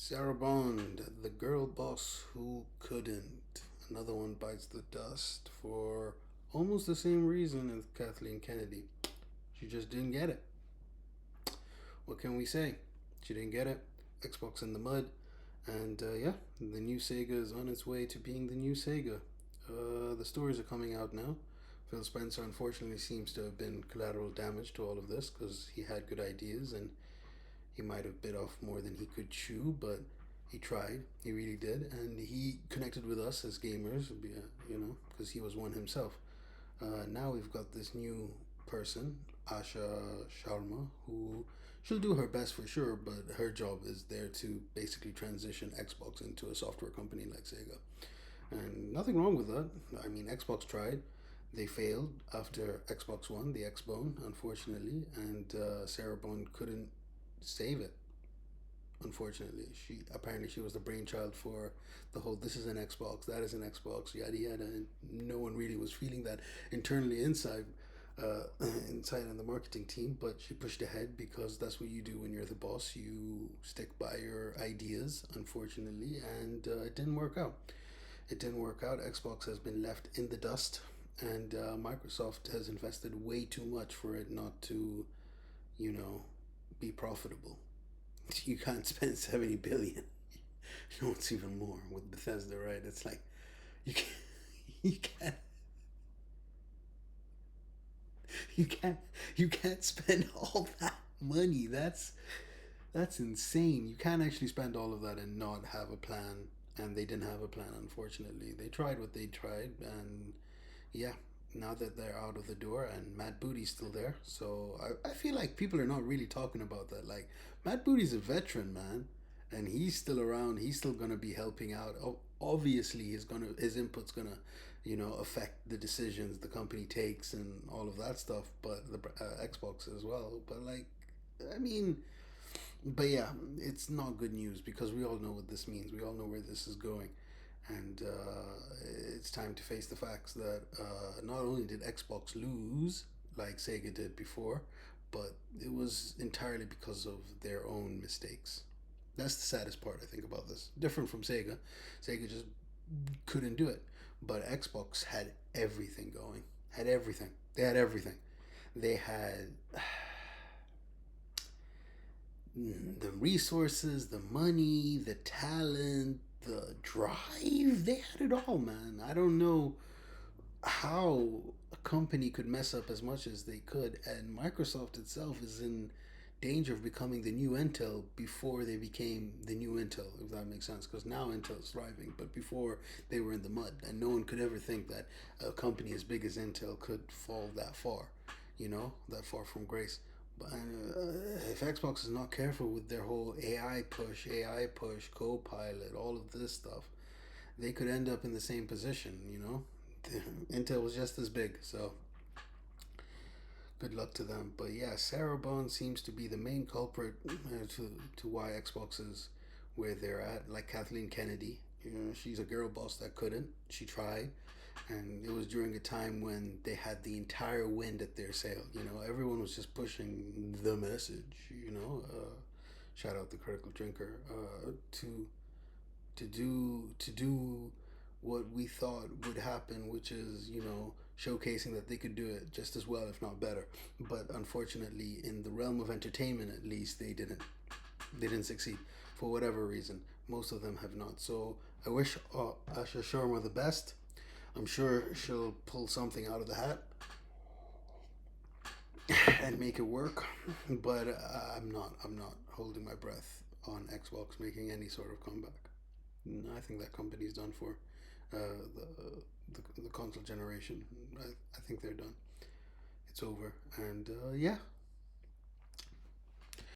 Sarah Bond, the girl boss who couldn't. Another one bites the dust for almost the same reason as Kathleen Kennedy. She just didn't get it. What can we say? She didn't get it. Xbox in the mud. And yeah, the new Sega is on its way to being the new Sega. The stories are coming out now. Phil Spencer unfortunately seems to have been collateral damage to all of this because he had good ideas and he might have bit off more than he could chew, but he tried. He really did, and he connected with us as gamers, because he was one himself. Now we've got this new person, Asha Sharma, who she'll do her best for sure, but her job is there to basically transition Xbox into a software company like Sega. And nothing wrong with that. I mean, Xbox tried. They failed after Xbox One, the X-Bone, unfortunately, and Sarah Bone couldn't save it. Unfortunately, she was the brainchild for the whole "this is an Xbox, that is an Xbox," yada yada, and no one really was feeling that internally inside, inside in the marketing team. But she pushed ahead because that's what you do when you're the boss. You stick by your ideas, unfortunately, and it didn't work out. It didn't work out. Xbox has been left in the dust, and Microsoft has invested way too much for it not to, you know, be profitable. You can't spend 70 billion. You know what's even more with Bethesda, right? It's like you can't, you can't, you can't, you can't spend all that money. That's insane. You can't actually spend all of that and not have a plan. And they didn't have a plan, unfortunately. They tried what they tried, and yeah, now that they're out of the door and Matt Booty's still there. So I feel like people are not really talking about that. Like, Matt Booty's a veteran, man, and he's still around. He's still gonna be helping out. Obviously, his input's gonna, affect the decisions the company takes and all of that stuff. But the Xbox as well. But like, I mean, but yeah, it's not good news because we all know what this means. We all know where this is going. And it's time to face the facts that not only did Xbox lose like Sega did before, but it was entirely because of their own mistakes. That's the saddest part, I think, about this. Different from Sega. Sega just couldn't do it. But Xbox had everything going. Had everything. They had everything. They had the resources, the money, the talent, the drive. They had it all, man. I don't know how a company could mess up as much as they could, and Microsoft itself is in danger of becoming the new Intel before they became the new Intel, if that makes sense. Because now Intel is thriving, but before they were in the mud, and no one could ever think that a company as big as Intel could fall that far, that far from grace. But if Xbox is not careful with their whole AI push, Copilot, all of this stuff, they could end up in the same position. Intel was just as big, so good luck to them. But yeah, Sarah Bond seems to be the main culprit to why Xbox is where they're at. Like Kathleen Kennedy, she's a girl boss that couldn't. She tried, and it was during a time when they had the entire wind at their sail. Everyone was just pushing the message. Shout out the critical drinker to do what we thought would happen, which is showcasing that they could do it just as well, if not better. But unfortunately, in the realm of entertainment, at least, they didn't. They didn't succeed for whatever reason. Most of them have not. So I wish Asha Sharma the best. I'm sure she'll pull something out of the hat and make it work. But I'm not. I'm not holding my breath on Xbox making any sort of comeback. No, I think that company's done for the console generation. I think they're done. It's over. And yeah,